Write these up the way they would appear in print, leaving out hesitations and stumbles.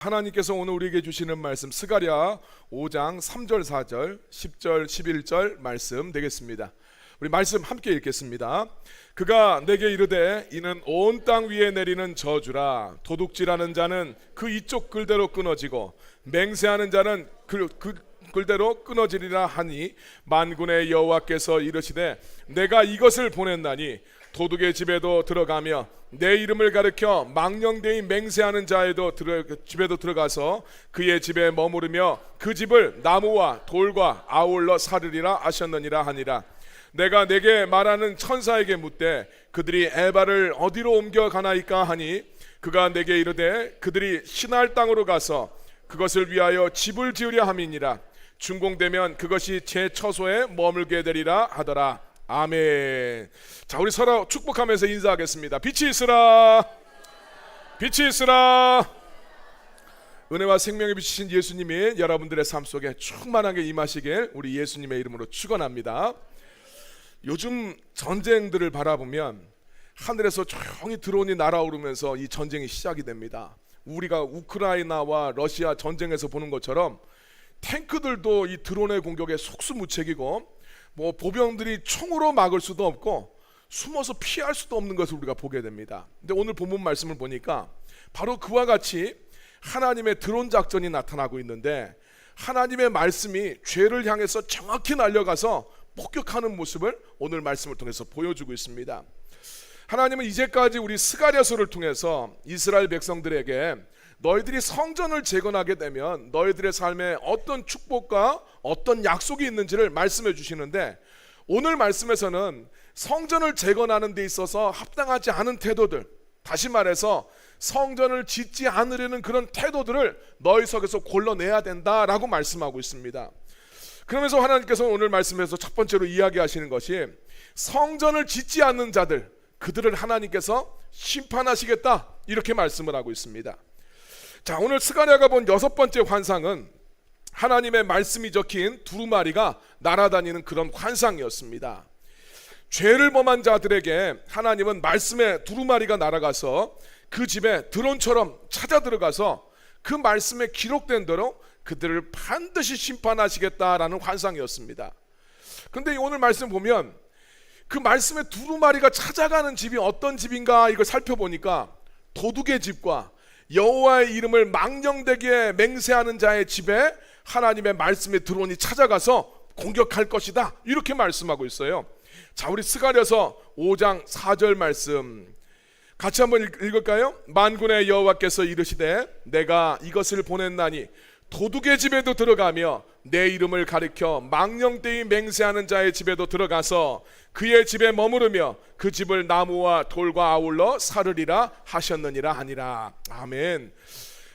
하나님께서 오늘 우리에게 주시는 말씀 스가랴 5장 3절 4절 10절 11절 말씀 되겠습니다. 우리 말씀 함께 읽겠습니다. 그가 내게 이르되 이는 온 땅 위에 내리는 저주라. 도둑질하는 자는 그 이쪽 글대로 끊어지고 맹세하는 자는 그 글대로 끊어지리라 하니 만군의 여호와께서 이르시되 내가 이것을 보냈나니 도둑의 집에도 들어가며 내 이름을 가리켜 망령되이 맹세하는 자에도 집에도 들어가서 그의 집에 머무르며 그 집을 나무와 돌과 아울러 사르리라 하셨느니라 하니라. 내가 내게 말하는 천사에게 묻되 그들이 에바를 어디로 옮겨가나이까 하니 그가 내게 이르되 그들이 신할 땅으로 가서 그것을 위하여 집을 지으려 함이니라. 준공되면 그것이 제 처소에 머물게 되리라 하더라. 아멘. 자, 우리 서로 축복하면서 인사하겠습니다. 빛이 있으라. 빛이 있으라. 은혜와 생명의 빛이신 예수님이 여러분들의 삶 속에 충만하게 임하시길 우리 예수님의 이름으로 축원합니다. 요즘 전쟁들을 바라보면 하늘에서 조용히 드론이 날아오르면서 이 전쟁이 시작이 됩니다. 우리가 우크라이나와 러시아 전쟁에서 보는 것처럼 탱크들도 이 드론의 공격에 속수무책이고 보병들이 총으로 막을 수도 없고 숨어서 피할 수도 없는 것을 우리가 보게 됩니다. 근데 오늘 본문 말씀을 보니까 바로 그와 같이 하나님의 드론 작전이 나타나고 있는데 하나님의 말씀이 죄를 향해서 정확히 날려가서 폭격하는 모습을 오늘 말씀을 통해서 보여주고 있습니다. 하나님은 이제까지 우리 스가랴서를 통해서 이스라엘 백성들에게 너희들이 성전을 재건하게 되면 너희들의 삶에 어떤 축복과 어떤 약속이 있는지를 말씀해 주시는데 오늘 말씀에서는 성전을 재건하는 데 있어서 합당하지 않은 태도들, 다시 말해서 성전을 짓지 않으려는 그런 태도들을 너희 속에서 골라내야 된다라고 말씀하고 있습니다. 그러면서 하나님께서 오늘 말씀에서 첫 번째로 이야기하시는 것이 성전을 짓지 않는 자들, 그들을 하나님께서 심판하시겠다 이렇게 말씀을 하고 있습니다. 자, 오늘 스가랴가 본 여섯 번째 환상은 하나님의 말씀이 적힌 두루마리가 날아다니는 그런 환상이었습니다. 죄를 범한 자들에게 하나님은 말씀의 두루마리가 날아가서 그 집에 드론처럼 찾아 들어가서 그 말씀에 기록된 대로 그들을 반드시 심판하시겠다라는 환상이었습니다. 그런데 오늘 말씀 보면 그 말씀의 두루마리가 찾아가는 집이 어떤 집인가 이걸 살펴보니까 도둑의 집과 여호와의 이름을 망령되게 맹세하는 자의 집에 하나님의 말씀의 드론이 찾아가서 공격할 것이다 이렇게 말씀하고 있어요. 자, 우리 스가랴서 5장 4절 말씀 같이 한번 읽을까요? 만군의 여호와께서 이르시되 내가 이것을 보냈나니 도둑의 집에도 들어가며 내 이름을 가리켜 망령되이 맹세하는 자의 집에도 들어가서 그의 집에 머무르며 그 집을 나무와 돌과 아울러 사르리라 하셨느니라 하니라. 아멘.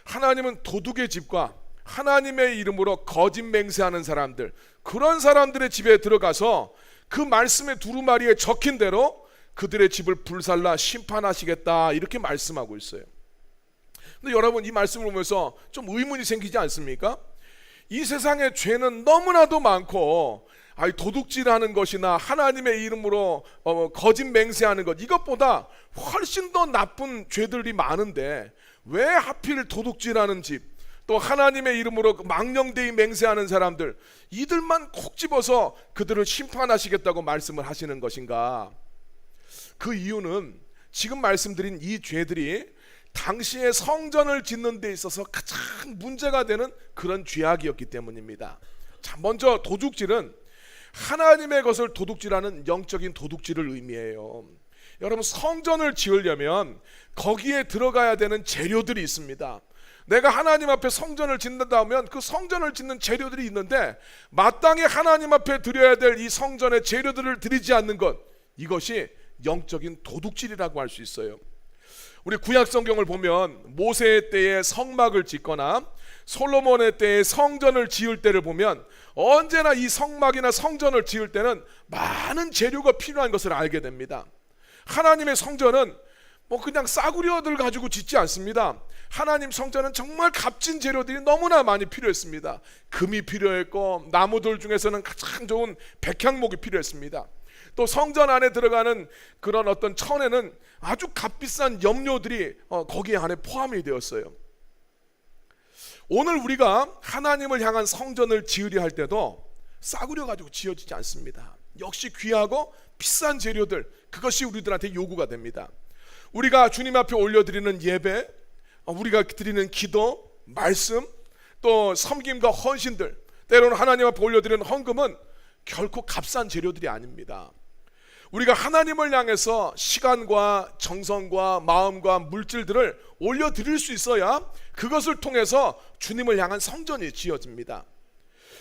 하나님은 도둑의 집과 하나님의 이름으로 거짓 맹세하는 사람들, 그런 사람들의 집에 들어가서 그 말씀의 두루마리에 적힌 대로 그들의 집을 불살라 심판하시겠다 이렇게 말씀하고 있어요. 근데 여러분, 이 말씀을 보면서 좀 의문이 생기지 않습니까? 이 세상에 죄는 너무나도 많고 도둑질하는 것이나 하나님의 이름으로 거짓 맹세하는 것, 이것보다 훨씬 더 나쁜 죄들이 많은데 왜 하필 도둑질하는 집, 또 하나님의 이름으로 망령되이 맹세하는 사람들, 이들만 콕 집어서 그들을 심판하시겠다고 말씀을 하시는 것인가? 그 이유는 지금 말씀드린 이 죄들이 당시에 성전을 짓는 데 있어서 가장 문제가 되는 그런 죄악이었기 때문입니다. 자, 먼저 도둑질은 하나님의 것을 도둑질하는 영적인 도둑질을 의미해요. 여러분, 성전을 지으려면 거기에 들어가야 되는 재료들이 있습니다. 내가 하나님 앞에 성전을 짓는다 하면 그 성전을 짓는 재료들이 있는데 마땅히 하나님 앞에 드려야 될 이 성전의 재료들을 드리지 않는 것, 이것이 영적인 도둑질이라고 할 수 있어요. 우리 구약 성경을 보면 모세의 때에 성막을 짓거나 솔로몬의 때에 성전을 지을 때를 보면 언제나 이 성막이나 성전을 지을 때는 많은 재료가 필요한 것을 알게 됩니다. 하나님의 성전은 그냥 싸구려들 가지고 짓지 않습니다. 하나님 성전은 정말 값진 재료들이 너무나 많이 필요했습니다. 금이 필요했고 나무들 중에서는 가장 좋은 백향목이 필요했습니다. 또 성전 안에 들어가는 그런 어떤 천에는 아주 값비싼 염료들이 거기 안에 포함이 되었어요. 오늘 우리가 하나님을 향한 성전을 지으려 할 때도 싸구려 가지고 지어지지 않습니다. 역시 귀하고 비싼 재료들, 그것이 우리들한테 요구가 됩니다. 우리가 주님 앞에 올려드리는 예배, 우리가 드리는 기도, 말씀, 또 섬김과 헌신들, 때로는 하나님 앞에 올려드리는 헌금은 결코 값싼 재료들이 아닙니다. 우리가 하나님을 향해서 시간과 정성과 마음과 물질들을 올려드릴 수 있어야 그것을 통해서 주님을 향한 성전이 지어집니다.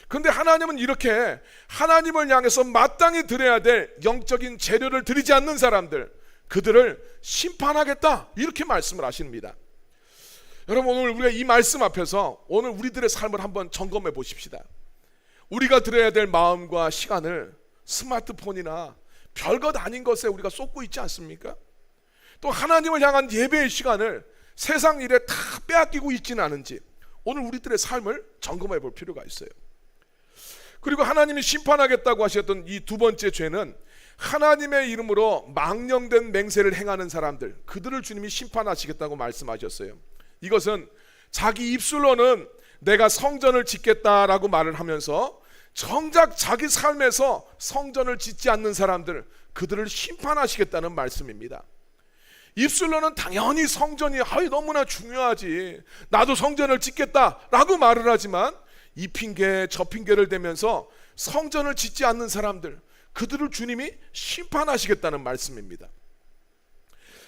그런데 하나님은 이렇게 하나님을 향해서 마땅히 드려야 될 영적인 재료를 드리지 않는 사람들, 그들을 심판하겠다, 이렇게 말씀을 하십니다. 여러분, 오늘 우리가 이 말씀 앞에서 오늘 우리들의 삶을 한번 점검해 보십시다. 우리가 드려야 될 마음과 시간을 스마트폰이나 별것 아닌 것에 우리가 쏟고 있지 않습니까? 또 하나님을 향한 예배의 시간을 세상 일에 다 빼앗기고 있지는 않은지 오늘 우리들의 삶을 점검해 볼 필요가 있어요. 그리고 하나님이 심판하겠다고 하셨던 이 두 번째 죄는 하나님의 이름으로 망령된 맹세를 행하는 사람들, 그들을 주님이 심판하시겠다고 말씀하셨어요. 이것은 자기 입술로는 내가 성전을 짓겠다라고 말을 하면서 정작 자기 삶에서 성전을 짓지 않는 사람들, 그들을 심판하시겠다는 말씀입니다. 입술로는 당연히 성전이 너무나 중요하지, 나도 성전을 짓겠다라고 말을 하지만 이 핑계 저 핑계를 대면서 성전을 짓지 않는 사람들, 그들을 주님이 심판하시겠다는 말씀입니다.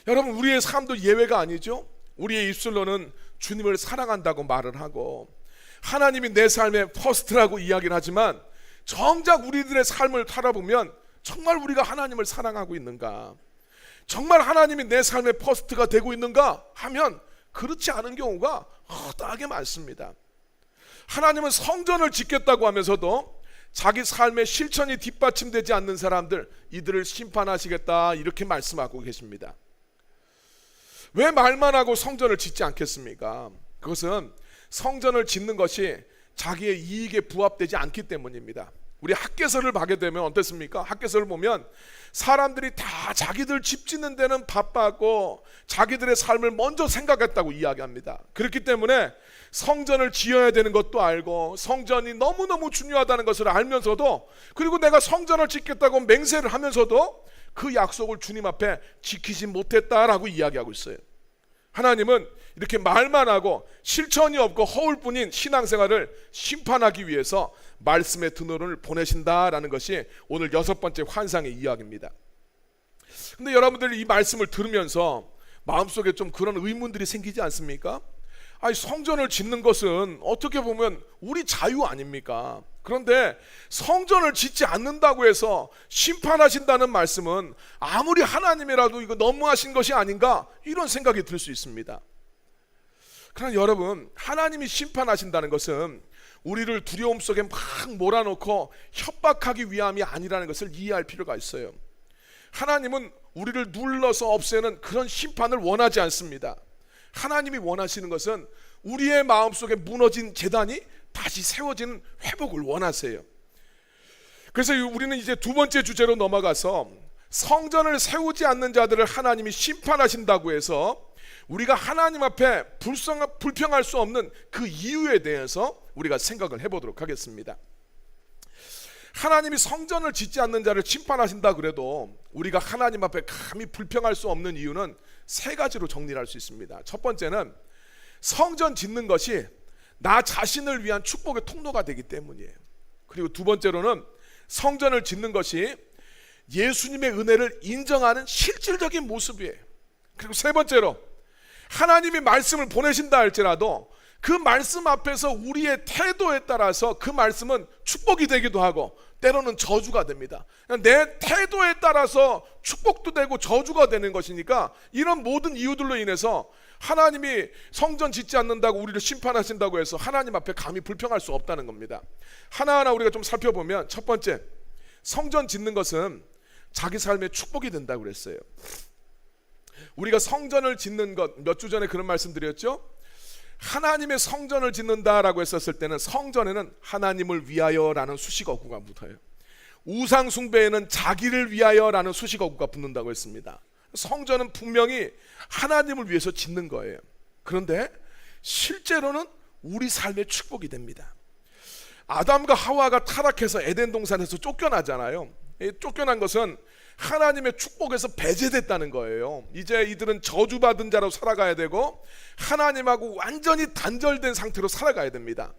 여러분, 우리의 삶도 예외가 아니죠. 우리의 입술로는 주님을 사랑한다고 말을 하고 하나님이 내 삶의 퍼스트라고 이야기를 하지만 정작 우리들의 삶을 살아보면 정말 우리가 하나님을 사랑하고 있는가, 정말 하나님이 내 삶의 퍼스트가 되고 있는가 하면 그렇지 않은 경우가 허다하게 많습니다. 하나님은 성전을 짓겠다고 하면서도 자기 삶의 실천이 뒷받침되지 않는 사람들, 이들을 심판하시겠다, 이렇게 말씀하고 계십니다. 왜 말만 하고 성전을 짓지 않겠습니까? 그것은 성전을 짓는 것이 자기의 이익에 부합되지 않기 때문입니다. 우리 학개설을 하게 되면 어떻습니까? 학개설을 보면 사람들이 다 자기들 집 짓는 데는 바빴고 자기들의 삶을 먼저 생각했다고 이야기합니다. 그렇기 때문에 성전을 지어야 되는 것도 알고 성전이 너무너무 중요하다는 것을 알면서도, 그리고 내가 성전을 짓겠다고 맹세를 하면서도 그 약속을 주님 앞에 지키지 못했다라고 이야기하고 있어요. 하나님은 이렇게 말만 하고 실천이 없고 허울뿐인 신앙생활을 심판하기 위해서 말씀의 드노를 보내신다라는 것이 오늘 여섯 번째 환상의 이야기입니다. 근데 여러분들이 이 말씀을 들으면서 마음속에 좀 그런 의문들이 생기지 않습니까? 아니, 성전을 짓는 것은 어떻게 보면 우리 자유 아닙니까? 그런데 성전을 짓지 않는다고 해서 심판하신다는 말씀은 아무리 하나님이라도 이거 너무하신 것이 아닌가, 이런 생각이 들 수 있습니다. 그러나 여러분, 하나님이 심판하신다는 것은 우리를 두려움 속에 막 몰아넣고 협박하기 위함이 아니라는 것을 이해할 필요가 있어요. 하나님은 우리를 눌러서 없애는 그런 심판을 원하지 않습니다. 하나님이 원하시는 것은 우리의 마음속에 무너진 제단이 다시 세워지는 회복을 원하세요. 그래서 우리는 이제 두 번째 주제로 넘어가서 성전을 세우지 않는 자들을 하나님이 심판하신다고 해서 우리가 하나님 앞에 불평할 수 없는 그 이유에 대해서 우리가 생각을 해보도록 하겠습니다. 하나님이 성전을 짓지 않는 자를 심판하신다 그래도 우리가 하나님 앞에 감히 불평할 수 없는 이유는 세 가지로 정리를 할 수 있습니다. 첫 번째는 성전 짓는 것이 나 자신을 위한 축복의 통로가 되기 때문이에요. 그리고 두 번째로는 성전을 짓는 것이 예수님의 은혜를 인정하는 실질적인 모습이에요. 그리고 세 번째로 하나님이 말씀을 보내신다 할지라도 그 말씀 앞에서 우리의 태도에 따라서 그 말씀은 축복이 되기도 하고 때로는 저주가 됩니다. 내 태도에 따라서 축복도 되고 저주가 되는 것이니까 이런 모든 이유들로 인해서 하나님이 성전 짓지 않는다고 우리를 심판하신다고 해서 하나님 앞에 감히 불평할 수 없다는 겁니다. 하나하나 우리가 좀 살펴보면, 첫 번째, 성전 짓는 것은 자기 삶에 축복이 된다고 그랬어요. 우리가 성전을 짓는 것, 몇 주 전에 그런 말씀 드렸죠? 하나님의 성전을 짓는다라고 했었을 때는 성전에는 하나님을 위하여라는 수식어구가 붙어요. 우상 숭배에는 자기를 위하여라는 수식어구가 붙는다고 했습니다. 성전은 분명히 하나님을 위해서 짓는 거예요. 그런데 실제로는 우리 삶의 축복이 됩니다. 아담과 하와가 타락해서 에덴 동산에서 쫓겨나잖아요. 쫓겨난 것은 하나님의 축복에서 배제됐다는 거예요. 이제 이들은 저주받은 자로 살아가야 되고 하나님하고 완전히 단절된 상태로 살아가야 됩니다.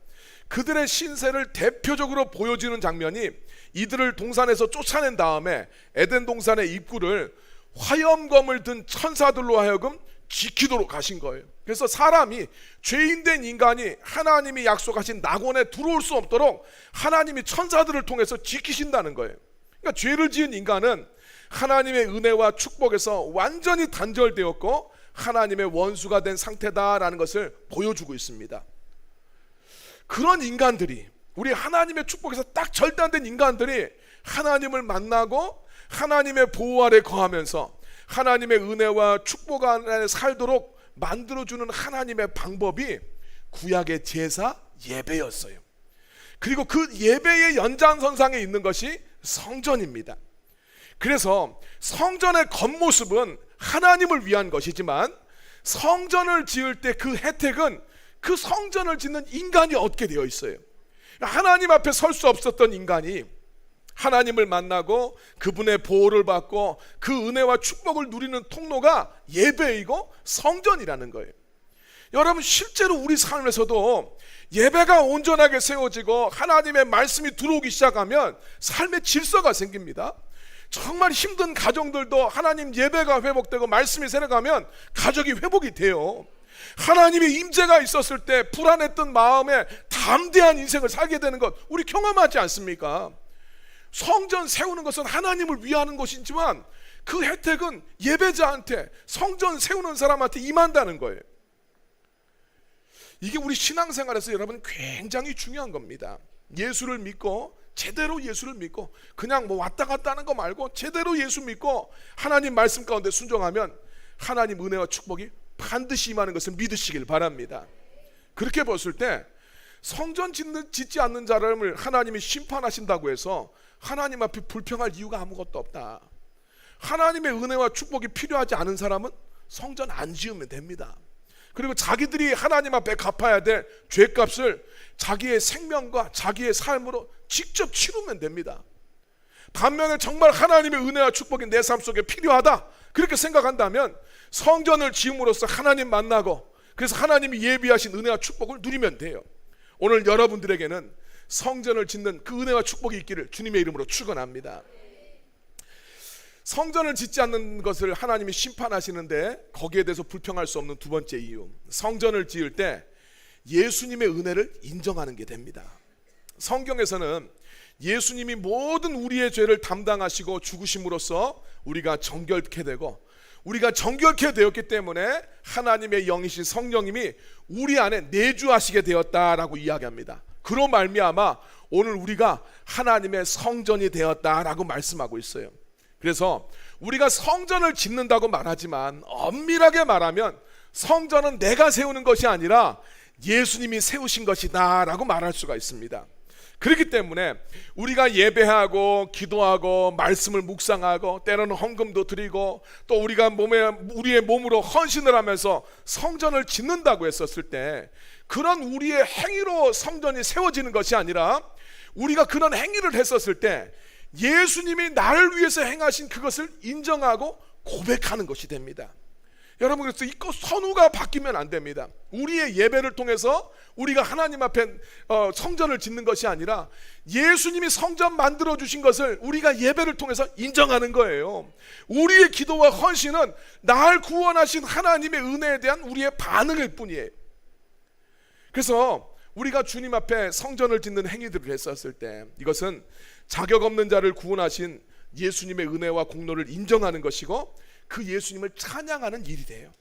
그들의 신세를 대표적으로 보여주는 장면이 이들을 동산에서 쫓아낸 다음에 에덴 동산의 입구를 화염검을 든 천사들로 하여금 지키도록 하신 거예요. 그래서 사람이, 죄인된 인간이 하나님이 약속하신 낙원에 들어올 수 없도록 하나님이 천사들을 통해서 지키신다는 거예요. 그러니까 죄를 지은 인간은 하나님의 은혜와 축복에서 완전히 단절되었고 하나님의 원수가 된 상태다라는 것을 보여주고 있습니다. 그런 인간들이, 우리 하나님의 축복에서 딱 절단된 인간들이 하나님을 만나고 하나님의 보호 아래 거하면서 하나님의 은혜와 축복 안에 살도록 만들어주는 하나님의 방법이 구약의 제사 예배였어요. 그리고 그 예배의 연장선상에 있는 것이 성전입니다. 그래서 성전의 겉모습은 하나님을 위한 것이지만 성전을 지을 때 그 혜택은 그 성전을 짓는 인간이 얻게 되어 있어요. 하나님 앞에 설 수 없었던 인간이 하나님을 만나고 그분의 보호를 받고 그 은혜와 축복을 누리는 통로가 예배이고 성전이라는 거예요. 여러분, 실제로 우리 삶에서도 예배가 온전하게 세워지고 하나님의 말씀이 들어오기 시작하면 삶의 질서가 생깁니다. 정말 힘든 가정들도 하나님 예배가 회복되고 말씀이 새려가면 가족이 회복이 돼요. 하나님의 임재가 있었을 때 불안했던 마음에 담대한 인생을 살게 되는 것 우리 경험하지 않습니까? 성전 세우는 것은 하나님을 위하는 것이지만 그 혜택은 예배자한테, 성전 세우는 사람한테 임한다는 거예요. 이게 우리 신앙생활에서 여러분 굉장히 중요한 겁니다. 예수를 믿고, 제대로 예수를 믿고, 그냥 뭐 왔다 갔다 하는 거 말고 제대로 예수 믿고 하나님 말씀 가운데 순종하면 하나님 은혜와 축복이 반드시 임하는 것을 믿으시길 바랍니다. 그렇게 봤을 때 성전 짓지 않는 자를 하나님이 심판하신다고 해서 하나님 앞에 불평할 이유가 아무것도 없다. 하나님의 은혜와 축복이 필요하지 않은 사람은 성전 안 지으면 됩니다. 그리고 자기들이 하나님 앞에 갚아야 될 죄값을 자기의 생명과 자기의 삶으로 직접 치르면 됩니다. 반면에 정말 하나님의 은혜와 축복이 내 삶 속에 필요하다 그렇게 생각한다면 성전을 지음으로써 하나님 만나고, 그래서 하나님이 예비하신 은혜와 축복을 누리면 돼요. 오늘 여러분들에게는 성전을 짓는 그 은혜와 축복이 있기를 주님의 이름으로 축원합니다. 성전을 짓지 않는 것을 하나님이 심판하시는데 거기에 대해서 불평할 수 없는 두 번째 이유, 성전을 지을 때 예수님의 은혜를 인정하는 게 됩니다. 성경에서는 예수님이 모든 우리의 죄를 담당하시고 죽으심으로써 우리가 정결케 되고, 우리가 정결케 되었기 때문에 하나님의 영이신 성령님이 우리 안에 내주하시게 되었다라고 이야기합니다. 그로 말미암아 오늘 우리가 하나님의 성전이 되었다라고 말씀하고 있어요. 그래서 우리가 성전을 짓는다고 말하지만 엄밀하게 말하면 성전은 내가 세우는 것이 아니라 예수님이 세우신 것이다 라고 말할 수가 있습니다. 그렇기 때문에 우리가 예배하고 기도하고 말씀을 묵상하고 때로는 헌금도 드리고 또 우리가 우리의 몸으로 헌신을 하면서 성전을 짓는다고 했었을 때 그런 우리의 행위로 성전이 세워지는 것이 아니라 우리가 그런 행위를 했었을 때 예수님이 나를 위해서 행하신 그것을 인정하고 고백하는 것이 됩니다. 여러분, 그래서 이 선우가 바뀌면 안 됩니다. 우리의 예배를 통해서 우리가 하나님 앞에 성전을 짓는 것이 아니라 예수님이 성전 만들어 주신 것을 우리가 예배를 통해서 인정하는 거예요. 우리의 기도와 헌신은 날 구원하신 하나님의 은혜에 대한 우리의 반응일 뿐이에요. 그래서 우리가 주님 앞에 성전을 짓는 행위들을 했었을 때 이것은 자격 없는 자를 구원하신 예수님의 은혜와 공로를 인정하는 것이고 그 예수님을 찬양하는 일이 돼요.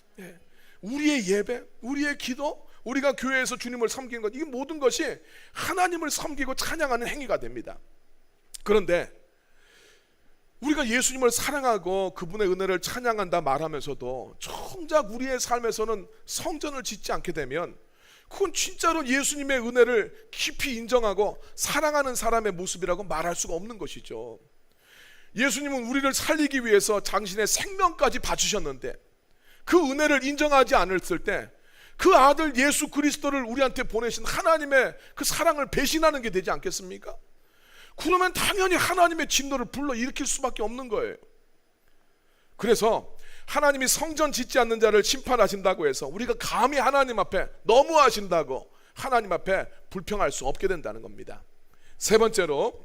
우리의 예배, 우리의 기도, 우리가 교회에서 주님을 섬기는 것, 이 모든 것이 하나님을 섬기고 찬양하는 행위가 됩니다. 그런데 우리가 예수님을 사랑하고 그분의 은혜를 찬양한다 말하면서도 정작 우리의 삶에서는 성전을 짓지 않게 되면 그건 진짜로 예수님의 은혜를 깊이 인정하고 사랑하는 사람의 모습이라고 말할 수가 없는 것이죠. 예수님은 우리를 살리기 위해서 당신의 생명까지 바치셨는데 그 은혜를 인정하지 않았을 때 그 아들 예수 그리스도를 우리한테 보내신 하나님의 그 사랑을 배신하는 게 되지 않겠습니까? 그러면 당연히 하나님의 진노를 불러일으킬 수밖에 없는 거예요. 그래서 하나님이 성전 짓지 않는 자를 심판하신다고 해서 우리가 감히 하나님 앞에 너무하신다고 하나님 앞에 불평할 수 없게 된다는 겁니다. 세 번째로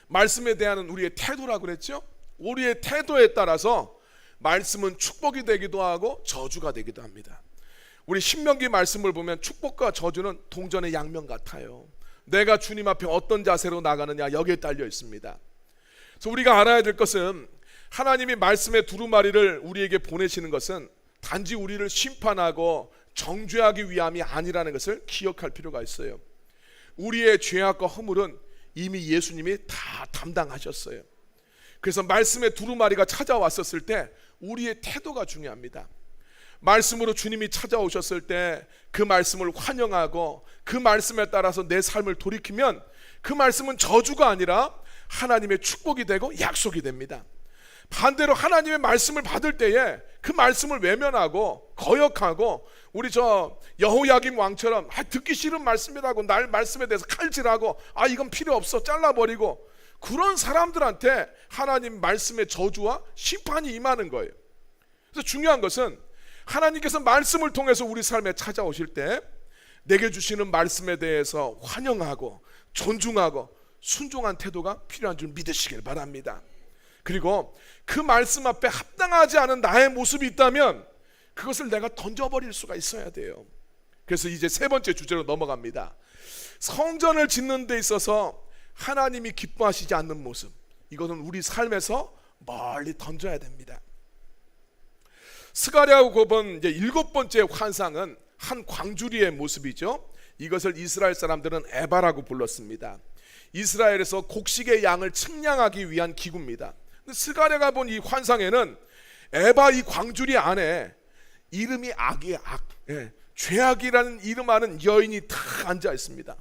말씀에 대한 우리의 태도라고 그랬죠. 우리의 태도에 따라서 말씀은 축복이 되기도 하고 저주가 되기도 합니다. 우리 신명기 말씀을 보면 축복과 저주는 동전의 양면 같아요. 내가 주님 앞에 어떤 자세로 나가느냐 여기에 딸려 있습니다. 그래서 우리가 알아야 될 것은 하나님이 말씀의 두루마리를 우리에게 보내시는 것은 단지 우리를 심판하고 정죄하기 위함이 아니라는 것을 기억할 필요가 있어요. 우리의 죄악과 허물은 이미 예수님이 다 담당하셨어요. 그래서 말씀의 두루마리가 찾아왔었을 때 우리의 태도가 중요합니다. 말씀으로 주님이 찾아오셨을 때 그 말씀을 환영하고 그 말씀에 따라서 내 삶을 돌이키면 그 말씀은 저주가 아니라 하나님의 축복이 되고 약속이 됩니다. 반대로 하나님의 말씀을 받을 때에 그 말씀을 외면하고 거역하고 우리 여호야김 왕처럼 듣기 싫은 말씀이라고 날 말씀에 대해서 칼질하고 이건 필요 없어 잘라버리고 그런 사람들한테 하나님 말씀의 저주와 심판이 임하는 거예요. 그래서 중요한 것은 하나님께서 말씀을 통해서 우리 삶에 찾아오실 때 내게 주시는 말씀에 대해서 환영하고 존중하고 순종한 태도가 필요한 줄 믿으시길 바랍니다. 그리고 그 말씀 앞에 합당하지 않은 나의 모습이 있다면 그것을 내가 던져버릴 수가 있어야 돼요. 그래서 이제 세 번째 주제로 넘어갑니다. 성전을 짓는 데 있어서 하나님이 기뻐하시지 않는 모습, 이것은 우리 삶에서 멀리 던져야 됩니다. 스가랴하고 본 이제 7번째 환상은 한 광주리의 모습이죠. 이것을 이스라엘 사람들은 에바라고 불렀습니다. 이스라엘에서 곡식의 양을 측량하기 위한 기구입니다. 스가랴가 본 이 환상에는 에바 이 광주리 안에 이름이 악이에요. 악. 죄악이라는 이름하는 여인이 탁 앉아 있습니다.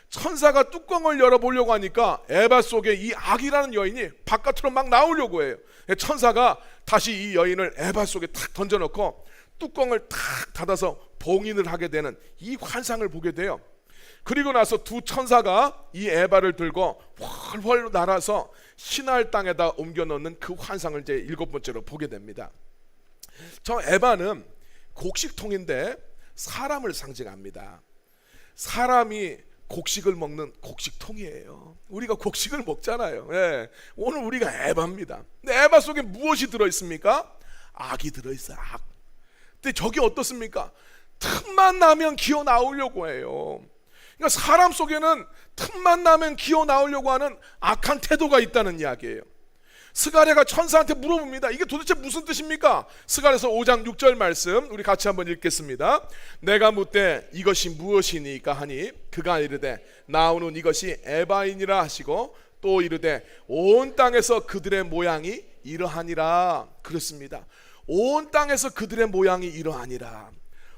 천사가 뚜껑을 열어보려고 하니까 에바 속에 이 악이라는 여인이 바깥으로 막 나오려고 해요. 천사가 다시 이 여인을 에바 속에 탁 던져놓고 뚜껑을 탁 닫아서 봉인을 하게 되는 이 환상을 보게 돼요. 그리고 나서 두 천사가 이 에바를 들고 훨훨 날아서 시날 땅에다 옮겨놓는 그 환상을 이제 7번째로 보게 됩니다. 저 에바는 곡식통인데 사람을 상징합니다. 사람이 곡식을 먹는 곡식통이에요. 우리가 곡식을 먹잖아요. 오늘 우리가 에바입니다. 근데 에바 속에 무엇이 들어있습니까? 악이 들어있어요. 악. 근데 저게 어떻습니까? 틈만 나면 기어 나오려고 해요. 그러니까 사람 속에는 틈만 나면 기어 나오려고 하는 악한 태도가 있다는 이야기예요. 스가랴가 천사한테 물어봅니다. 이게 도대체 무슨 뜻입니까? 스가랴서 5장 6절 말씀 우리 같이 한번 읽겠습니다. 내가 묻되 이것이 무엇이니까 하니 그가 이르되 나오는 이것이 에바이니라 하시고 또 이르되 온 땅에서 그들의 모양이 이러하니라. 그렇습니다. 온 땅에서 그들의 모양이 이러하니라.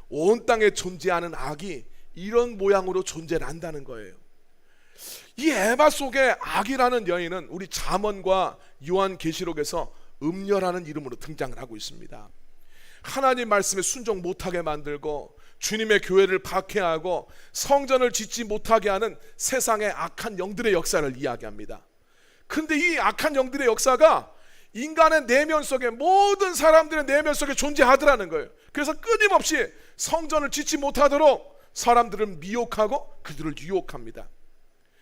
온 땅에 존재하는 악이 이런 모양으로 존재를 한다는 거예요. 이 에바 속에 악이라는 여인은 우리 잠언과 요한계시록에서 음녀라는 이름으로 등장을 하고 있습니다. 하나님 말씀에 순종 못하게 만들고 주님의 교회를 박해하고 성전을 짓지 못하게 하는 세상의 악한 영들의 역사를 이야기합니다. 근데 이 악한 영들의 역사가 인간의 내면 속에 모든 사람들의 내면 속에 존재하더라는 거예요. 그래서 끊임없이 성전을 짓지 못하도록 사람들을 미혹하고 그들을 유혹합니다.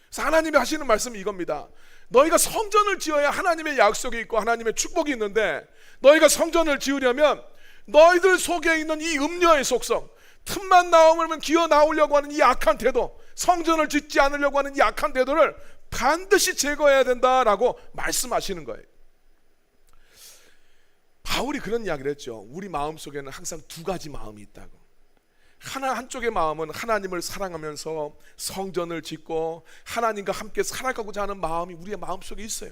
그래서 하나님이 하시는 말씀이 이겁니다. 너희가 성전을 지어야 하나님의 약속이 있고 하나님의 축복이 있는데 너희가 성전을 지으려면 너희들 속에 있는 이 음녀의 속성, 틈만 나오면 기어 나오려고 하는 이 악한 태도, 성전을 짓지 않으려고 하는 이 악한 태도를 반드시 제거해야 된다라고 말씀하시는 거예요. 바울이 그런 이야기를 했죠. 우리 마음속에는 항상 두 가지 마음이 있다고. 한쪽의 마음은 하나님을 사랑하면서 성전을 짓고 하나님과 함께 살아가고자 하는 마음이 우리의 마음속에 있어요.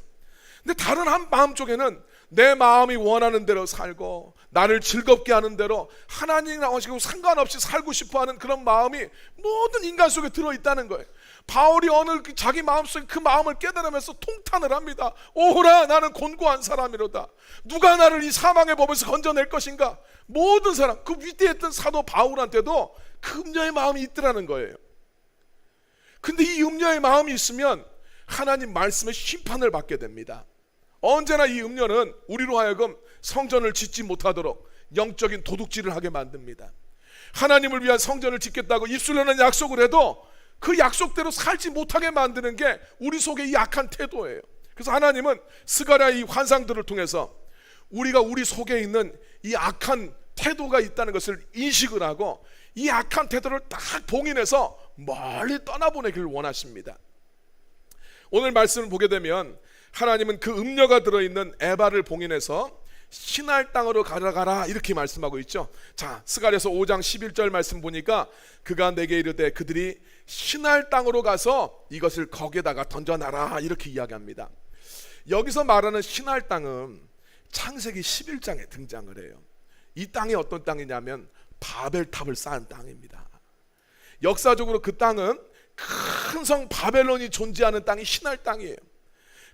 근데 다른 한 마음 쪽에는 내 마음이 원하는 대로 살고 나를 즐겁게 하는 대로 하나님이랑 상관없이 살고 싶어하는 그런 마음이 모든 인간 속에 들어있다는 거예요. 바울이 어느 자기 마음속에 그 마음을 깨달으면서 통탄을 합니다. 오호라, 나는 곤고한 사람이로다. 누가 나를 이 사망의 법에서 건져낼 것인가? 모든 사람, 그 위대했던 사도 바울한테도 그 음녀의 마음이 있더라는 거예요. 근데 이 음녀의 마음이 있으면 하나님 말씀의 심판을 받게 됩니다. 언제나 이 음녀는 우리로 하여금 성전을 짓지 못하도록 영적인 도둑질을 하게 만듭니다. 하나님을 위한 성전을 짓겠다고 입술로는 약속을 해도 그 약속대로 살지 못하게 만드는 게 우리 속의 이 악한 태도예요. 그래서 하나님은 스가랴의 이 환상들을 통해서 우리가 우리 속에 있는 이 악한 태도가 있다는 것을 인식을 하고 이 악한 태도를 딱 봉인해서 멀리 떠나보내기를 원하십니다. 오늘 말씀을 보게 되면 하나님은 그 음녀가 들어있는 에바를 봉인해서 신할 땅으로 가라 이렇게 말씀하고 있죠. 자, 스가랴서 5장 11절 말씀 보니까 그가 내게 이르되 그들이 신할 땅으로 가서 이것을 거기에다가 던져놔라 이렇게 이야기합니다. 여기서 말하는 신할 땅은 창세기 11장에 등장을 해요. 이 땅이 어떤 땅이냐면 바벨탑을 쌓은 땅입니다. 역사적으로 그 땅은 큰 성 바벨론이 존재하는 땅이 신할 땅이에요.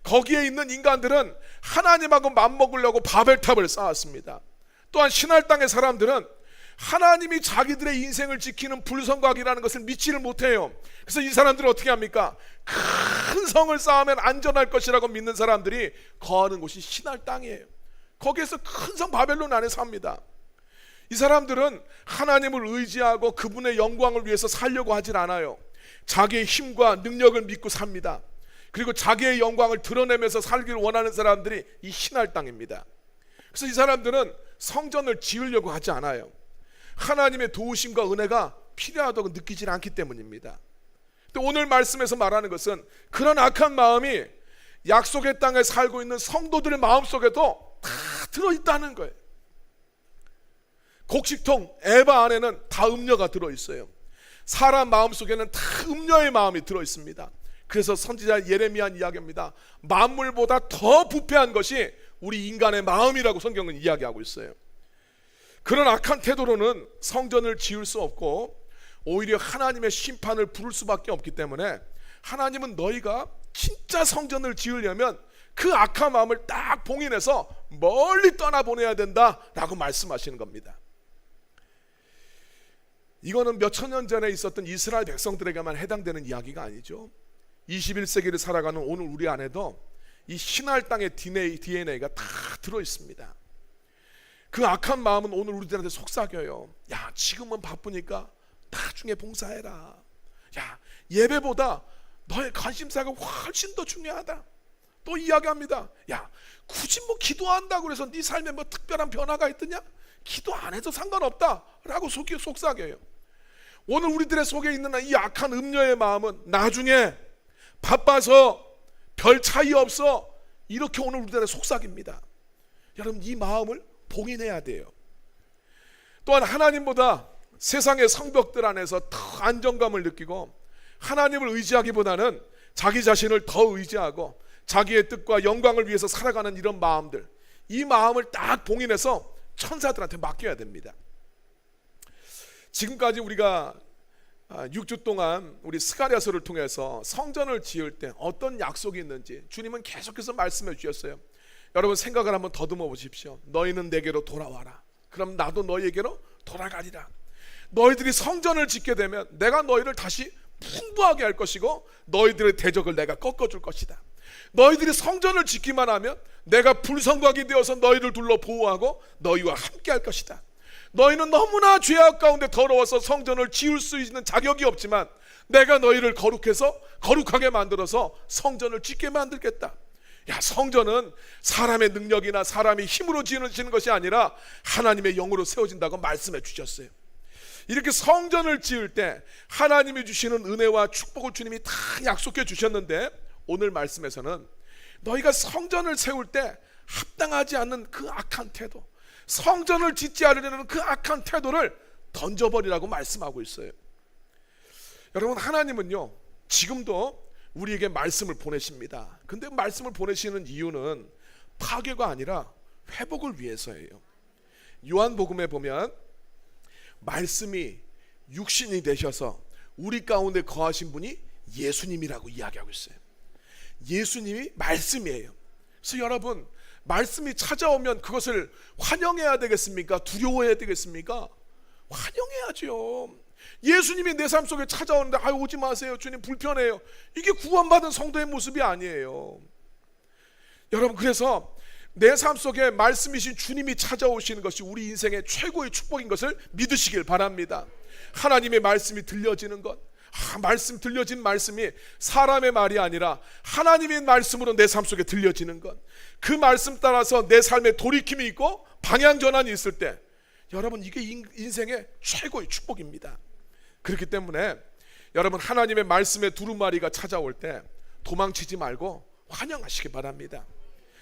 거기에 있는 인간들은 하나님하고 맞먹으려고 바벨탑을 쌓았습니다. 또한 신할 땅의 사람들은 하나님이 자기들의 인생을 지키는 불성각이라는 것을 믿지를 못해요. 그래서 이 사람들은 어떻게 합니까? 큰 성을 쌓으면 안전할 것이라고 믿는 사람들이 거하는 곳이 신할 땅이에요. 거기에서 큰 성 바벨론 안에 삽니다. 이 사람들은 하나님을 의지하고 그분의 영광을 위해서 살려고 하질 않아요. 자기의 힘과 능력을 믿고 삽니다. 그리고 자기의 영광을 드러내면서 살기를 원하는 사람들이 이 신할 땅입니다. 그래서 이 사람들은 성전을 지으려고 하지 않아요. 하나님의 도우심과 은혜가 필요하다고 느끼지 않기 때문입니다. 근데 오늘 말씀에서 말하는 것은 그런 악한 마음이 약속의 땅에 살고 있는 성도들의 마음속에도 다 들어있다는 거예요. 곡식통 에바 안에는 다 음녀가 들어있어요. 사람 마음속에는 다 음녀의 마음이 들어있습니다. 그래서 선지자 예레미야 이야기합니다. 만물보다 더 부패한 것이 우리 인간의 마음이라고 성경은 이야기하고 있어요. 그런 악한 태도로는 성전을 지을 수 없고 오히려 하나님의 심판을 부를 수밖에 없기 때문에 하나님은 너희가 진짜 성전을 지으려면 그 악한 마음을 딱 봉인해서 멀리 떠나보내야 된다라고 말씀하시는 겁니다. 이거는 몇천 년 전에 있었던 이스라엘 백성들에게만 해당되는 이야기가 아니죠. 21세기를 살아가는 오늘 우리 안에도 이 신할 땅의 DNA가 다 들어있습니다. 그 악한 마음은 오늘 우리들한테 속삭여요. 야, 지금은 바쁘니까 나중에 봉사해라. 야, 예배보다 너의 관심사가 훨씬 더 중요하다. 또 이야기합니다. 야, 굳이 뭐 기도한다고 해서 네 삶에 뭐 특별한 변화가 있더냐? 기도 안 해도 상관없다 라고 속삭여요. 오늘 우리들의 속에 있는 이 악한 음녀의 마음은 나중에 바빠서 별 차이 없어 이렇게 오늘 우리들의 속삭입니다. 여러분, 이 마음을 봉인해야 돼요. 또한 하나님보다 세상의 성벽들 안에서 더 안정감을 느끼고 하나님을 의지하기보다는 자기 자신을 더 의지하고 자기의 뜻과 영광을 위해서 살아가는 이런 마음들, 이 마음을 딱 봉인해서 천사들한테 맡겨야 됩니다. 지금까지 우리가 6주 동안 우리 스가랴서를 통해서 성전을 지을 때 어떤 약속이 있는지 주님은 계속해서 말씀해 주셨어요. 여러분, 생각을 한번 더듬어 보십시오. 너희는 내게로 돌아와라. 그럼 나도 너희에게로 돌아가리라. 너희들이 성전을 짓게 되면 내가 너희를 다시 풍부하게 할 것이고 너희들의 대적을 내가 꺾어줄 것이다. 너희들이 성전을 짓기만 하면 내가 불성곽이 되어서 너희를 둘러 보호하고 너희와 함께 할 것이다. 너희는 너무나 죄악 가운데 더러워서 성전을 지을 수 있는 자격이 없지만 내가 너희를 거룩하게 만들어서 성전을 짓게 만들겠다. 야, 성전은 사람의 능력이나 사람의 힘으로 지어지는 것이 아니라 하나님의 영으로 세워진다고 말씀해 주셨어요. 이렇게 성전을 지을 때 하나님이 주시는 은혜와 축복을 주님이 다 약속해 주셨는데 오늘 말씀에서는 너희가 성전을 세울 때 합당하지 않는 그 악한 태도, 성전을 짓지 않으려는 그 악한 태도를 던져버리라고 말씀하고 있어요. 여러분, 하나님은요 지금도 우리에게 말씀을 보내십니다. 근데 말씀을 보내시는 이유는 파괴가 아니라 회복을 위해서예요. 요한복음에 보면 말씀이 육신이 되셔서 우리 가운데 거하신 분이 예수님이라고 이야기하고 있어요. 예수님이 말씀이에요. 그래서 여러분, 말씀이 찾아오면 그것을 환영해야 되겠습니까? 두려워해야 되겠습니까? 환영해야죠. 예수님이 내 삶 속에 찾아오는데 오지 마세요, 주님 불편해요, 이게 구원받은 성도의 모습이 아니에요. 여러분, 그래서 내 삶 속에 말씀이신 주님이 찾아오시는 것이 우리 인생의 최고의 축복인 것을 믿으시길 바랍니다. 하나님의 말씀이 들려지는 것, 말씀 들려진 말씀이 사람의 말이 아니라 하나님의 말씀으로 내 삶 속에 들려지는 것, 그 말씀 따라서 내 삶에 돌이킴이 있고 방향 전환이 있을 때, 여러분, 이게 인생의 최고의 축복입니다. 그렇기 때문에 여러분, 하나님의 말씀의 두루마리가 찾아올 때 도망치지 말고 환영하시기 바랍니다.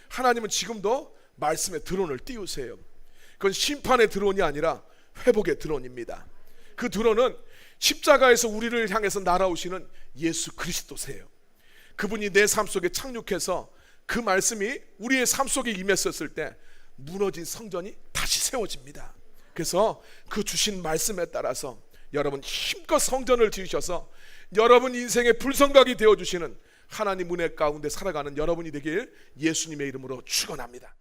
하나님은 지금도 말씀의 드론을 띄우세요. 그건 심판의 드론이 아니라 회복의 드론입니다. 그 드론은 십자가에서 우리를 향해서 날아오시는 예수 그리스도세요. 그분이 내 삶 속에 착륙해서 그 말씀이 우리의 삶 속에 임했었을 때 무너진 성전이 다시 세워집니다. 그래서 그 주신 말씀에 따라서 여러분 힘껏 성전을 지으셔서 여러분 인생의 불성각이 되어주시는 하나님 은혜 가운데 살아가는 여러분이 되길 예수님의 이름으로 축원합니다.